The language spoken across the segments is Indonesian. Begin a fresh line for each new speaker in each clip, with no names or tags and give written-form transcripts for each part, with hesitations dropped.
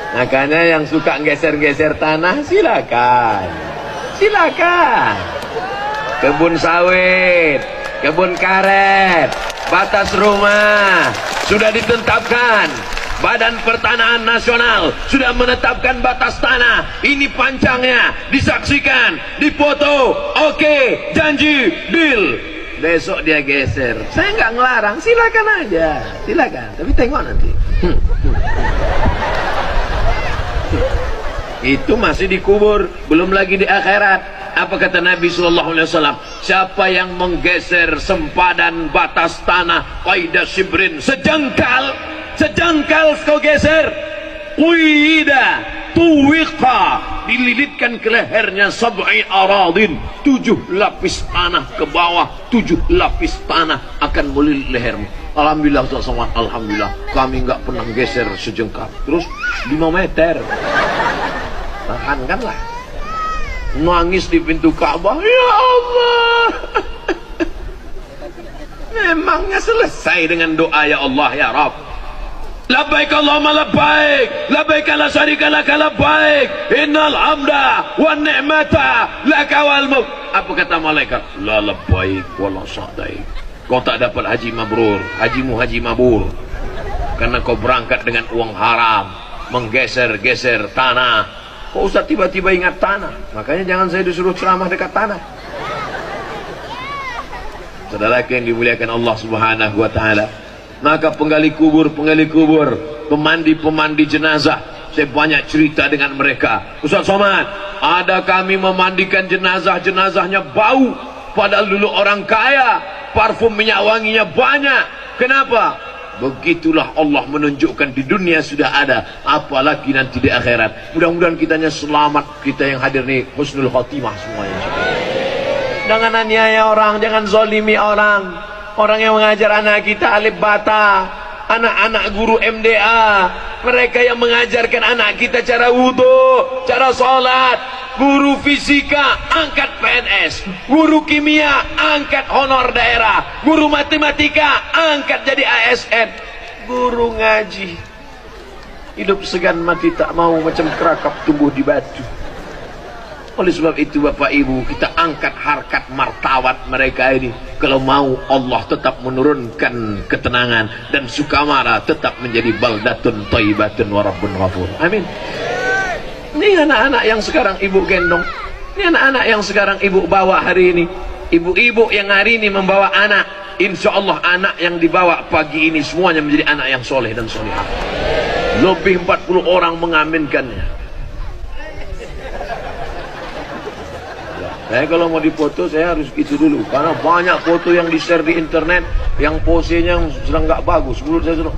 Makanya yang suka geser-geser tanah silakan. Silakan. Kebun sawit, kebun karet, batas rumah sudah ditetapkan. Badan Pertanahan Nasional sudah menetapkan batas tanah. Ini panjangnya, disaksikan, dipoto. Oke, janji, deal. Besok dia geser. Saya nggak ngelarang, silakan aja, silakan. Tapi tengok nanti. Itu masih dikubur, belum lagi di akhirat. Apa kata Nabi SAW? Siapa yang menggeser sempadan batas tanah qaidah shibrin, sejengkal kau geser, uida tuwiqa, dililitkan ke lehernya sab'i aradin, 7 lapis tanah ke bawah, 7 lapis tanah akan melilit lehermu. Alhamdulillah, alhamdulillah kami nggak pernah geser sejengkal. Terus 5 meter, tahankanlah. Nangis di pintu Ka'bah, ya Allah. Memangnya selesai dengan doa ya Allah ya Rabb? Labbaik Allahumma labbaik, labbaik la syarika laka labbaik, innal hamda wan ni'mata laka wal mulk. Apa kata malaikat? La labbaik wa la sa'daik. Kau tak dapat haji mabrur, hajimu haji mabur, karena kau berangkat dengan uang haram, menggeser-geser tanah. Kok Ustaz tiba-tiba ingat tanah? Makanya jangan saya disuruh ceramah dekat tanah. Saudara yang dimuliakan Allah Subhanahu wa taala, maka penggali kubur, pemandi jenazah, saya banyak cerita dengan mereka. Ustaz Somad, ada kami memandikan jenazahnya bau, padahal dulu orang kaya, parfum minyak wanginya banyak. Kenapa? Begitulah Allah menunjukkan di dunia sudah ada, apalagi nanti di akhirat. Mudah-mudahan kitanya selamat, kita yang hadir nih husnul khotimah semuanya. Jangan aniaya orang, jangan zolimi orang. Orang yang mengajar anak kita alif bata, anak-anak guru MDA, mereka yang mengajarkan anak kita cara wudhu, cara sholat. Guru fisika angkat PNS, guru kimia angkat honor daerah, guru matematika angkat jadi ASN, guru ngaji hidup segan mati tak mau macam kerakap tumbuh di batu. Oleh sebab itu Bapak Ibu, kita angkat harkat martabat mereka ini. Kalau mau Allah tetap menurunkan ketenangan, dan Sukamara tetap menjadi baldatun thayyibatun wa rabbun ghafur. Amin. Ini anak-anak yang sekarang ibu gendong, ini anak-anak yang sekarang ibu bawa hari ini, ibu-ibu yang hari ini membawa anak, insya Allah anak yang dibawa pagi ini semuanya menjadi anak yang soleh dan solehah. Lebih 40 orang mengaminkannya. Saya kalau mau dipoto saya harus itu dulu, karena banyak foto yang di-share di internet yang posenya sedang nggak bagus. Menurut saya sudah.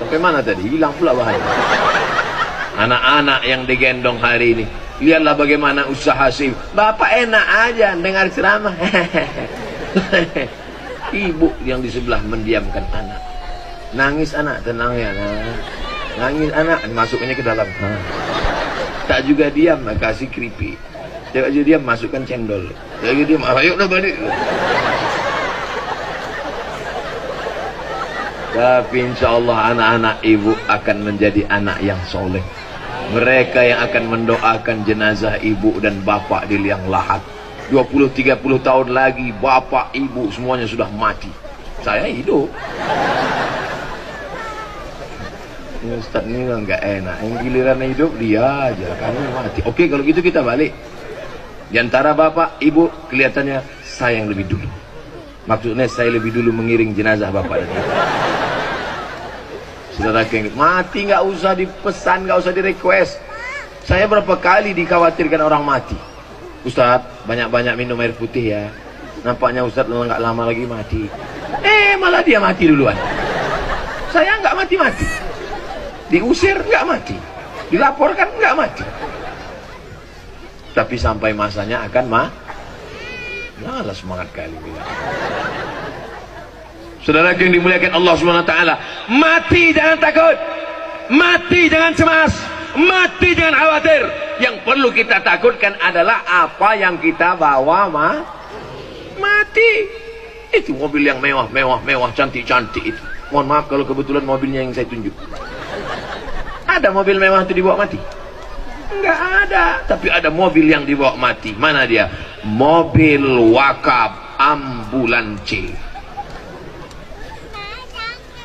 Sampai mana tadi? Hilang pula bahaya. Anak-anak yang digendong hari ini, lihatlah bagaimana usaha sih. Bapak enak aja dengar ceramah. Ibu yang di sebelah mendiamkan anak. Nangis anak, tenang ya nak. Nangis anak, masuknya ke dalam. Tak juga diam, kasih keripik. Tak juga diam, masukkan cendol. Tak juga diam, ayo dah balik. Tapi insya Allah anak-anak ibu akan menjadi anak yang soleh. Mereka yang akan mendoakan jenazah ibu dan bapak di liang lahat. 20-30 tahun lagi bapak ibu semuanya sudah mati. Saya hidup. Ini Ustaz ini nggak enak. Yang giliran hidup dia aja, kami mati. Oke, kalau gitu kita balik. Di antara bapak ibu kelihatannya saya yang lebih dulu. Maksudnya saya lebih dulu mengiring jenazah bapak dan ibu. Saudara yang mati nggak usah dipesan, nggak usah di request. Saya berapa kali dikhawatirkan orang mati. Ustaz, banyak-banyak minum air putih ya. Nampaknya Ustaz nggak lama lagi mati. Malah dia mati duluan. Saya nggak mati-mati. Diusir nggak mati, dilaporkan nggak mati. Tapi sampai masanya akan malah semangat kali. Saudara yang dimuliakan Allah SWT, mati jangan takut, mati jangan cemas, mati jangan khawatir. Yang perlu kita takutkan adalah apa yang kita bawa mati. Itu mobil yang mewah, cantik-cantik itu. Mohon maaf kalau kebetulan mobilnya yang saya tunjuk. Ada mobil mewah itu dibawa mati? Enggak ada. Tapi ada mobil yang dibawa mati. Mana dia? Mobil wakaf ambulans.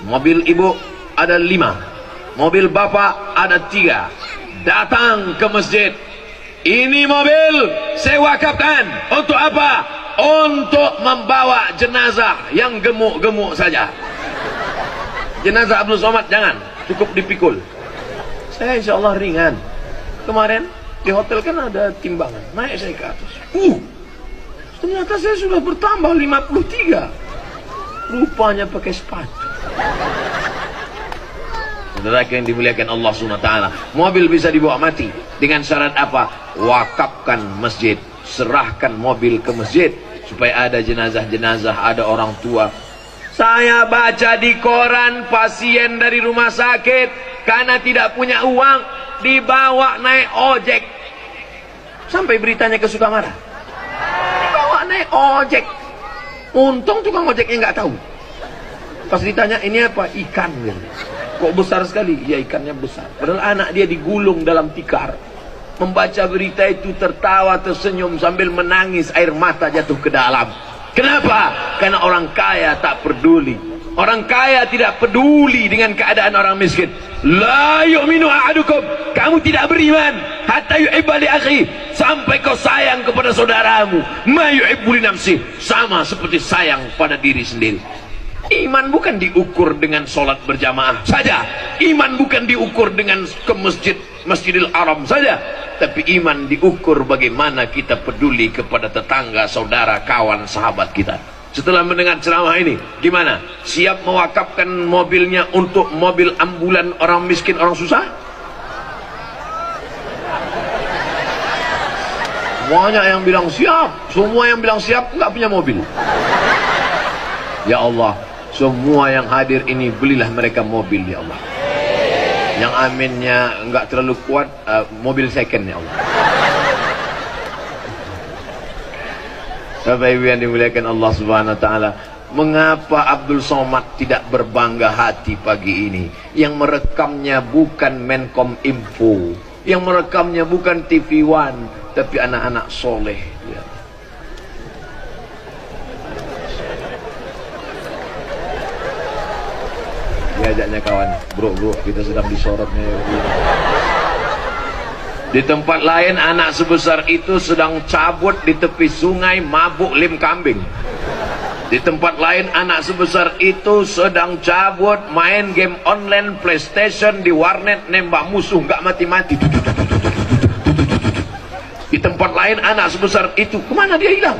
Mobil ibu ada 5, mobil bapak ada 3. Datang ke masjid. Ini mobil saya wakafkan. Untuk apa? Untuk membawa jenazah yang gemuk-gemuk saja. Jenazah Abdul Somad jangan, cukup dipikul. Saya insya Allah ringan. Kemarin di hotel kan ada timbangan, naik saya ke atas. Ternyata saya sudah bertambah 53. Rupanya pakai sepatu. Saudara yang dimuliakan Allah SWT, mobil bisa dibawa mati dengan syarat apa? Wakafkan masjid, serahkan mobil ke masjid supaya ada jenazah-jenazah, ada orang tua. Saya baca di koran pasien dari rumah sakit karena tidak punya uang dibawa naik ojek sampai beritanya ke Sukamara. Dibawa naik ojek. Untung tukang ojeknya nggak tahu. Pas ditanya ini apa? Ikan. Kok besar sekali? Ya ikannya besar. Padahal anak dia digulung dalam tikar. Membaca berita itu tertawa tersenyum sambil menangis, air mata jatuh ke dalam. Kenapa? Karena orang kaya tak peduli. Orang kaya tidak peduli dengan keadaan orang miskin. La yu'minu ahadukum, kamu tidak beriman hatta yuhibba li akhi, sampai kau sayang kepada saudaramu ma yuhibbu li nafsi, sama seperti sayang pada diri sendiri. Iman bukan diukur dengan sholat berjamaah saja. Iman bukan diukur dengan ke Masjidil Haram saja. Tapi iman diukur bagaimana kita peduli kepada tetangga, saudara, kawan, sahabat kita. Setelah mendengar ceramah ini, gimana? Siap mewakafkan mobilnya untuk mobil ambulan orang miskin, orang susah? Semuanya yang bilang siap. Semua yang bilang siap nggak punya mobil. Ya Allah, semua yang hadir ini belilah mereka mobil, ya Allah. Yang aminnya enggak terlalu kuat, mobil second, ya Allah. Bapak Ibu yang dimuliakan Allah Subhanahu wa taala, mengapa Abdul Somad tidak berbangga hati pagi ini? Yang merekamnya bukan Menkom Info, yang merekamnya bukan TV One, tapi anak-anak soleh, ya. Diajaknya kawan, bro kita sedang disorotnya. Di tempat lain anak sebesar itu sedang cabut di tepi sungai mabuk lim kambing. Di tempat lain anak sebesar itu sedang cabut main game online PlayStation di warnet, nembak musuh nggak mati-mati. Di tempat lain anak sebesar itu kemana dia hilang?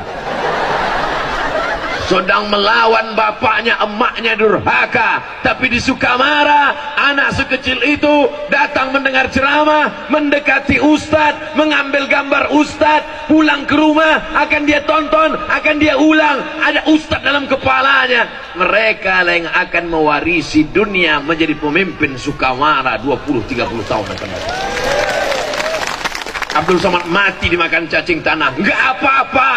Sedang melawan bapaknya, emaknya durhaka. Tapi di Sukamara, anak sekecil itu datang mendengar ceramah, mendekati ustadz, mengambil gambar ustadz, pulang ke rumah, akan dia tonton, akan dia ulang. Ada ustadz dalam kepalanya. Mereka yang akan mewarisi dunia menjadi pemimpin Sukamara 20-30 tahun akan datang. Abdul Somad mati dimakan cacing tanah, nggak apa-apa.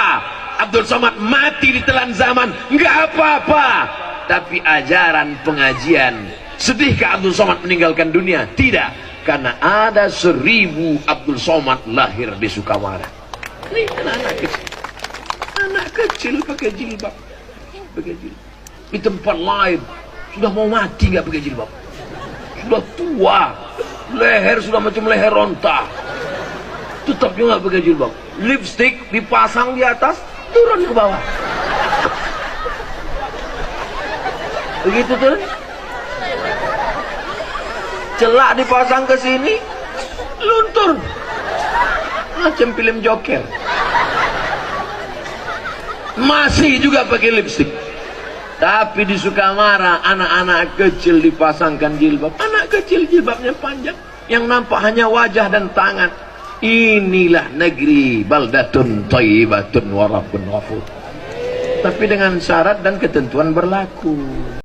Abdul Somad mati ditelan zaman, nggak apa-apa. Tapi ajaran pengajian, sedihkah Abdul Somad meninggalkan dunia? Tidak, karena ada 1000 Abdul Somad lahir di Sukamara. Ini anak-anak kecil, anak kecil pakai jilbab, di tempat lain sudah mau mati nggak pakai jilbab, sudah tua, leher sudah macam leher onta, tetap juga nggak pakai jilbab. Lipstick dipasang di atas, turun ke bawah. Begitu turun, celak dipasang ke sini, luntur macam film Joker. Masih juga pakai lipstick. Tapi di Sukamara anak-anak kecil dipasangkan jilbab. Anak kecil jilbabnya panjang, yang nampak hanya wajah dan tangan. Inilah negeri baldatun thayyibatun wa rabbun ghafur. Tapi dengan syarat dan ketentuan berlaku.